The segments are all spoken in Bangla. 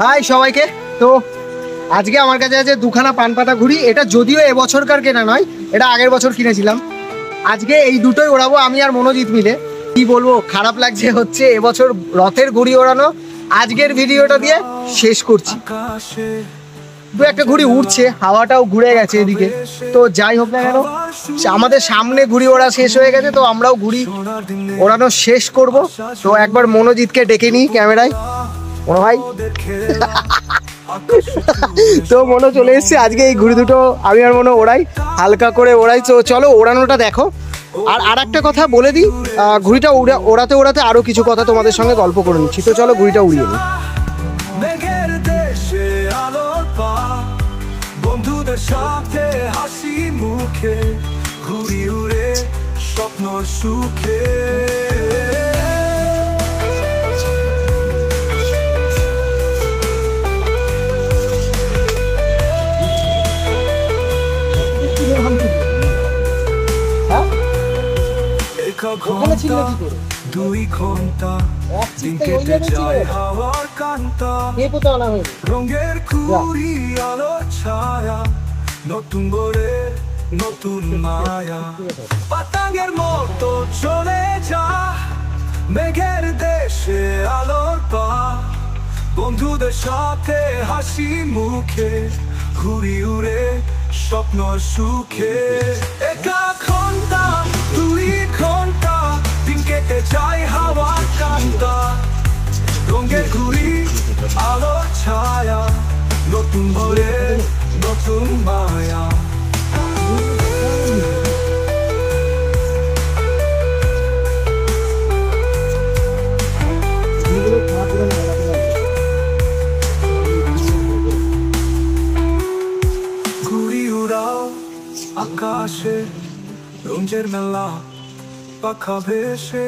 হাই সবাইকে। তো আজকে আমার কাছে আছে দুখানা পান পাতা ঘুড়ি। এটা যদিও এবছরকার কেনা নয়, এটা আগের বছর কিনেছিলাম। আজকে এই দুটোই ওড়াবো আমি আর মনোজিৎ মিলে। কি বলবো, খারাপ লাগছে হচ্ছে এবছর রথের ঘুড়ি ওড়ানো আজকের ভিডিওটা দিয়ে শেষ করছি। দু একটা ঘুড়ি উড়ছে, হাওয়াটাও ঘুরে গেছে এদিকে। তো যাই হোক না কেন, আমাদের সামনে ঘুড়ি ওড়া শেষ হয়ে গেছে, তো আমরাও ঘুড়ি ওড়ানো শেষ করব। তো একবার মনোজিৎকে ডেকে নিই ক্যামেরায়। মনো ভাই তো মনো চলে এসছে। আজকে এই ঘুড়ি দুটো আমি আর মনো ওড়াই, হালকা করে ওড়াই। তো চলো ওড়ানোটা দেখো। আর একটা কথা বলে দিই, ঘুড়িটা ওড়াতে ওড়াতে আরো কিছু কথা তোমাদের সঙ্গে গল্প করে নিচ্ছি। তো চলো ঘুড়িটা উড়িয়ে নিই। বন্ধুদের সাথে হাসি মুখে ঘুরি উড়ে স্বপ্ন সুখে। দুই ঘন্টা দিন কেটে যায় হাওয়ার কান্তা, রঙের কুড়ি আলো ছায়া, নতুন ভোরে নতুন মায়া। পতঙ্গের মতো চলে যা মেঘের দেশে আলোর পা, বন্ধুদের সাথে হাসি মুখে ঘুরি উড়ে স্বপ্ন সুখে। একা ঘন্টা দুই ঘন্টা দিন কেটে যায় হাওয়ার কান্তা, রঙের ঘুড়ি আলো ছায়া, নতুন ভোরে নতুন মায়া। ঘুড়ি উড়াও আকাশে রঙের মেলা, পাখা ভেসে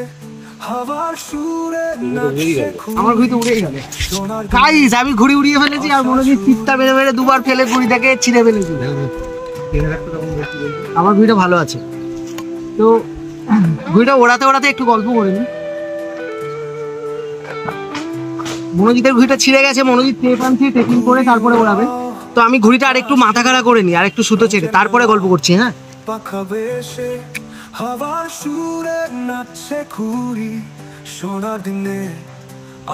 হাওয়ার সুরে নাচে। আমার ঘুড়ি তো উড়েই গেল গাইস, আমি ঘুড়ি উড়িয়ে ফেলেছি আর মনোজিৎ চিৎকার মেরে মেরে দুবার ফেলে ঘুড়িটাকে ছিঁড়ে ফেলেছি। আমার ঘুড়িটা ভালো আছে। তো ঘুড়িটা ওড়াতে ওড়াতে একটু গল্প করে নিই। মনোজিতের ঘুড়িটা ছিঁড়ে গেছে, মনোজিৎ টেপ আনছে, টেপিং করে তারপরে ওড়াবে। তো আমি ঘুড়িটা আর একটু মাথা খাড়া করে নিই আর একটু সুতো ছেড়ে তারপরে গল্প করছি। হ্যাঁ, পাখা ভেসে হাওয়ার সুরে নাচে ঘুড়ি, সোনার দিনে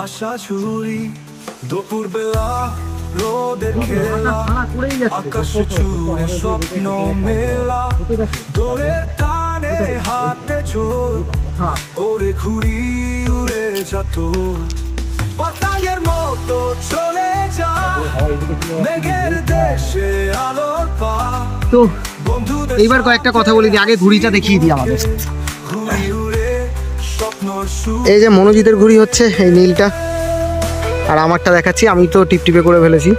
আশা ঝুড়ি, দুপুর বেলা রোদের খেলা, আকাশে চুড়ে স্বপ্ন মেলা, দোলের টানে হাতে চোর, ওরে ঘুড়ি উড়ে যত পতঙ্গের মতো চলে যা মেঘের দেশে আলোর পা। তো এইবার কয়েকটা কথা বলি দিই, আগে ঘুড়িটা দেখিয়ে দিই আমাদের। এই যে মনোজিতের ঘুড়ি হচ্ছে এই নীলটা, আর আমারটা দেখাচ্ছি। আমি তো টিপটিপে করে ফেলেছি।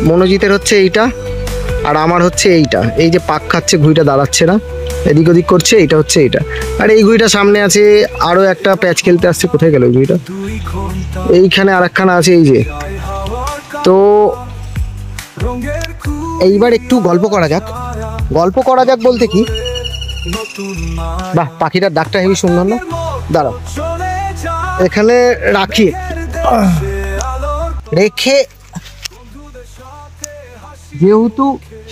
মনোজিতের হচ্ছে এইটা আর আমার হচ্ছে এইটা। এই যে পাক খাচ্ছে, ঘুড়িটা দাঁড়াচ্ছে না, এদিক ওদিক করছে। এইটা হচ্ছে এইটা। আর এই ঘুড়িটা সামনে আছে আরো একটা প্যাচ খেলতে আসছে। কোথায় গেল ঘুড়িটা? এইখানে আর একখানা আছে, এই যে। তো এইবার একটু গল্প করা যাক। গল্প করা যাক বলতে কি, বাহ, পাখিটার ডাকটা হেবি সুন্দর না? দাঁড়াও, এখানে রাখি, রেখে যেহেতু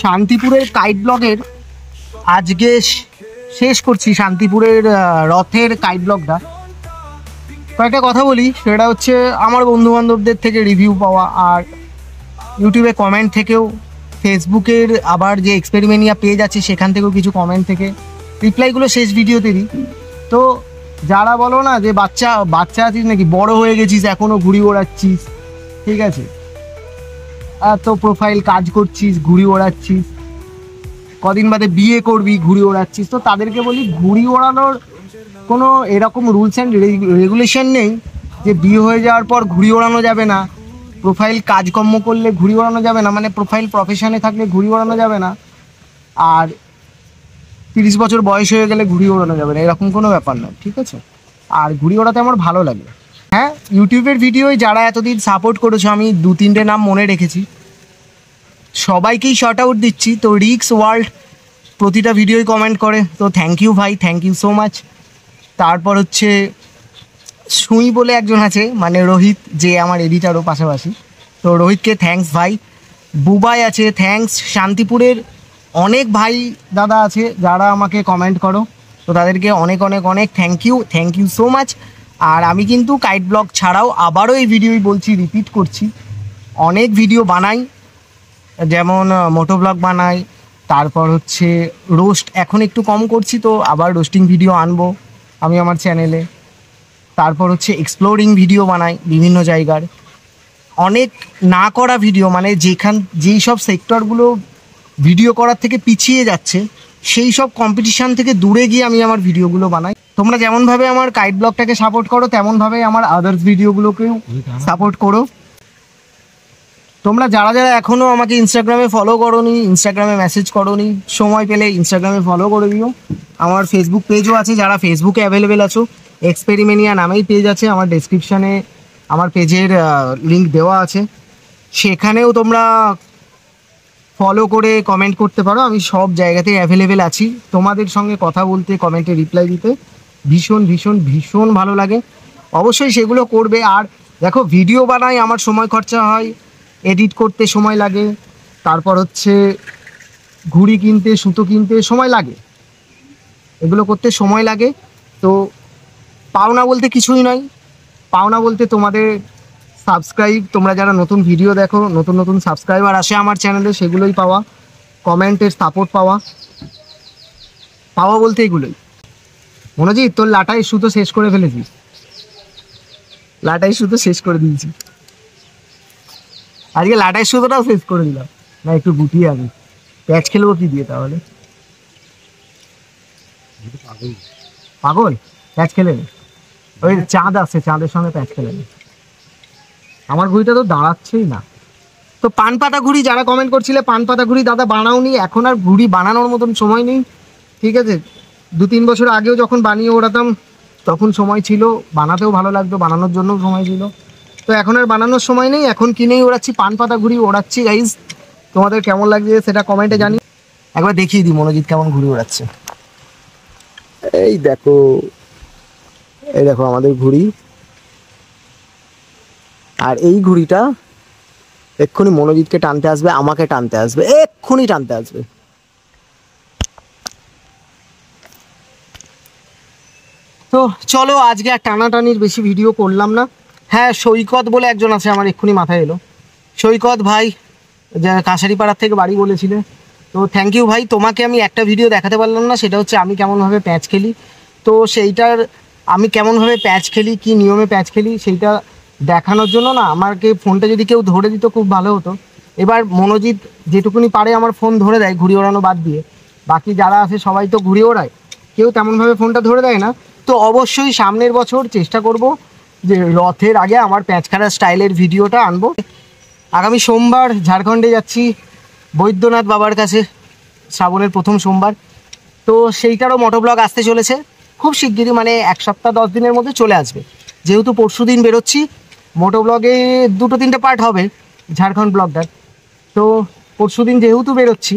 শান্তিপুরের কাইট ব্লগের আজকে শেষ করছি, শান্তিপুরের রথের কাইট ব্লগটা। কয়েকটা কথা বলি, সেটা হচ্ছে আমার বন্ধু বান্ধবদের থেকে রিভিউ পাওয়া, আর ইউটিউবে কমেন্ট থেকেও, ফেসবুকের আবার যে এক্সপেরিমেনিয়া পেজ আছে সেখান থেকেও কিছু কমেন্ট থেকে রিপ্লাইগুলো শেষ ভিডিওতে দিই। তো যারা বলো না যে বাচ্চা বাচ্চা আছিস নাকি, বড় হয়ে গেছিস এখনও ঘুড়ি ওড়াচ্ছিস, ঠিক আছে, তো প্রোফাইল কাজ করছিস, ঘুড়ি ওড়াচ্ছিস, কদিন বাদে বিয়ে করবি, ঘুড়ি ওড়াচ্ছিস, তো তাদেরকে বলি ঘুড়ি ওড়ানোর কোনো এরকম রুলস অ্যান্ড রেগুলেশন নেই যে বিয়ে হয়ে যাওয়ার পর ঘুড়ি ওড়ানো যাবে না, প্রোফাইল কাজকর্ম করলে ঘুড়ি ওড়ানো যাবে না, মানে প্রোফাইল প্রফেশনে থাকলে ঘুড়ি ওড়ানো যাবে না, আর 30 বছর বয়স হয়ে গেলে ঘুড়ি ওড়ানো যাবে না, এরকম কোনো ব্যাপার নয়, ঠিক আছে। আর ঘুড়ি ওড়াতে আমার ভালো লাগে। হ্যাঁ, ইউটিউবের ভিডিওয় যারা এতদিন সাপোর্ট করেছো, আমি 2-3টে নাম মনে রেখেছি, সবাইকেই শর্ট আউট দিচ্ছি। তো রিক্স ওয়ার্ল্ড প্রতিটা ভিডিওই কমেন্ট করে, তো থ্যাংক ইউ ভাই, থ্যাংক ইউ সো মাচ। তারপর হচ্ছে সুই বলে একজন আছে, মানে রোহিত, যে আমার এডিটারও পাশাপাশি। তো রোহিতকে থ্যাঙ্কস ভাই। বুবাই আছে, থ্যাঙ্কস। শান্তিপুরের অনেক ভাই দাদা আছে যারা আমাকে কমেন্ট করো, তো তাদেরকে অনেক অনেক অনেক থ্যাংক ইউ সো মাচ। আর আমি কিন্তু কাইট ব্লগ ছাড়াও আবারও এই ভিডিওই বলছি, রিপিট করছি, অনেক ভিডিও বানাই, যেমন মোটো ব্লগ বানাই, তারপর হচ্ছে রোস্ট এখন একটু কম করছি, তো আবার রোস্টিং ভিডিও আনবো আমি আমার চ্যানেলে। তারপর হচ্ছে এক্সপ্লোরিং ভিডিও বানাই বিভিন্ন জায়গার, অনেক না করা ভিডিও, মানে যেই সব সেক্টরগুলো ভিডিও করার থেকে পিছিয়ে যাচ্ছে সেই সব কম্পিটিশান থেকে দূরে গিয়ে আমি আমার ভিডিওগুলো বানাই। তোমরা যেমনভাবে আমার কাইট ব্লগটাকে সাপোর্ট করো তেমনভাবে আমার আদার্স ভিডিওগুলোকেও সাপোর্ট করো। তোমরা যারা যারা এখনও আমাকে ইনস্টাগ্রামে ফলো করোনি, ইনস্টাগ্রামে মেসেজ করোনি, সময় পেলে ইনস্টাগ্রামে ফলো করে দিও। আমার ফেসবুক পেজও আছে, যারা ফেসবুকে অ্যাভেলেবেল আছো, এক্সপেরিমেনিয়া নামেই পেজ আছে, আমার ডেসক্রিপশানে আমার পেজের লিঙ্ক দেওয়া আছে, সেখানেও তোমরা ফলো করে কমেন্ট করতে পারো। আমি সব জায়গাতেই অ্যাভেলেবেল আছি, তোমাদের সঙ্গে কথা বলতে, কমেন্টে রিপ্লাই দিতে ভীষণ ভীষণ ভীষণ ভালো লাগে। অবশ্যই সেগুলো করবে। আর দেখো, ভিডিও বানাই, আমার সময় খরচা হয়, এডিট করতে সময় লাগে, তারপর হচ্ছে ঘুড়ি কিনতে, সুতো কিনতে সময় লাগে, এগুলো করতে সময় লাগে। তো পাওনা বলতে কিছুই নয়, পাওনা বলতে তোমাদের সাবস্ক্রাইব, তোমরা যারা নতুন ভিডিও দেখো, নতুন নতুন সাবস্ক্রাইবার আসে আমার চ্যানেলে, সেগুলোই পাওয়া, কমেন্টের সাপোর্ট পাওয়া, পাওয়া বলতে এগুলোই। মনোজিৎ, তোর লাটাই সুতো শেষ করে ফেলেছিস, লাটাই সুতো শেষ করে দিয়েছি আজকে, লাটাই সুতোটাও শেষ করে দিলাম। না, একটু গুটিয়ে আমি প্যাচ খেলবো কি দিয়ে তাহলে? পাগল, প্যাচ খেলে নে। ওই চাঁদ আছে, চাঁদের সঙ্গে প্যাচ খেলে নে। আমার ঘুড়িটা তো দাঁড়াচ্ছেই না। তো পান পাতা ঘুড়ি যারা কমেন্ট করছিলে, পান পাতা ঘুড়ি দাদা বানাওনি, এখন আর ঘুড়ি বানানোর মতন সময় নেই, ঠিক আছে? 2-3 বছর আগেও যখন বানিয়ে ওড়াতাম তখন সময় ছিল, বানাতেও ভালো লাগতো, বানানোর জন্যও সময় ছিল। তো এখন আর বানানোর সময় নেই, এখন কিনেই ওড়াচ্ছি, পান পাতা ঘুড়ি ওড়াচ্ছি। গাইজ, তোমাদের কেমন লাগছে সেটা কমেন্টে জানি। একবার দেখিয়ে দিই মনোজিৎ কেমন ঘুড়ি ওড়াচ্ছে। এই দেখো, এই দেখো আমাদের ঘুড়ি। আর এই ঘুড়িটা এক্ষুনি মনোজিৎকে টানতে আসবে, আমাকে টানতে আসবে, এক্ষুনি টানতে আসবে। তো চলো, আজকে আর টানাটানির বেশি ভিডিও করলাম না। হ্যাঁ, সৈকত বলে একজন আছে, আমার এক্ষুনি মাথায় এলো, সৈকত ভাই, যা কাছারিপাড়ার থেকে বাড়ি বলেছিলে, তো থ্যাংক ইউ ভাই। তোমাকে আমি একটা ভিডিও দেখাতে পারলাম না, সেটা হচ্ছে আমি কেমনভাবে প্যাচ খেলি। তো সেইটার, আমি কেমনভাবে প্যাচ খেলি, কী নিয়মে প্যাচ খেলি, সেইটা দেখানোর জন্য না আমাকে ফোনটা যদি কেউ ধরে দিত খুব ভালো হতো। এবার মনোজিৎ যেটুকুনি পারে আমার ফোন ধরে দেয়, ঘুড়ি ওড়ানো বাদ দিয়ে। বাকি যারা আছে সবাই তো ঘুড়ি ওড়ায়, কেউ তেমনভাবে ফোনটা ধরে দেয় না। তো অবশ্যই সামনের বছর চেষ্টা করব যে রথের আগে আমার প্যাচ খেলার স্টাইলের ভিডিওটা আনবো। আগামী সোমবার ঝাড়খণ্ডে যাচ্ছি বৈদ্যনাথ বাবার কাছে, শ্রাবণের প্রথম সোমবার। তো সেইটারও মোটো ব্লগ আসতে চলেছে খুব শিগগিরই, মানে 1 সপ্তাহ 10 দিনের মধ্যে চলে আসবে। যেহেতু পরশু দিন বেরোচ্ছি, মোটো ব্লগে 2-3টে পার্ট হবে ঝাড়খণ্ড ব্লগটার। তো পরশু দিন যেহেতু বেরোচ্ছি,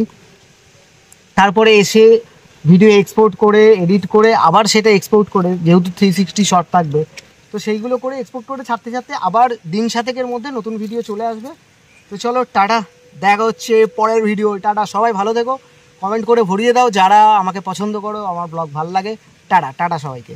তারপরে এসে ভিডিও এক্সপোর্ট করে, এডিট করে, আবার সেটা এক্সপোর্ট করে, যেহেতু 360 শট থাকবে, তো সেইগুলো করে এক্সপোর্ট করে ছাড়তে ছাড়তে আবার দিন 7-এর মধ্যে নতুন ভিডিও চলে আসবে। তো চলো, টাটা, দেখা হচ্ছে পরের ভিডিও। টাটা, সবাই ভালো থেকো, কমেন্ট করে ভরিয়ে দাও যারা আমাকে পছন্দ করো, আমার ব্লগ ভালো লাগে। টাটা টাটা সবাইকে।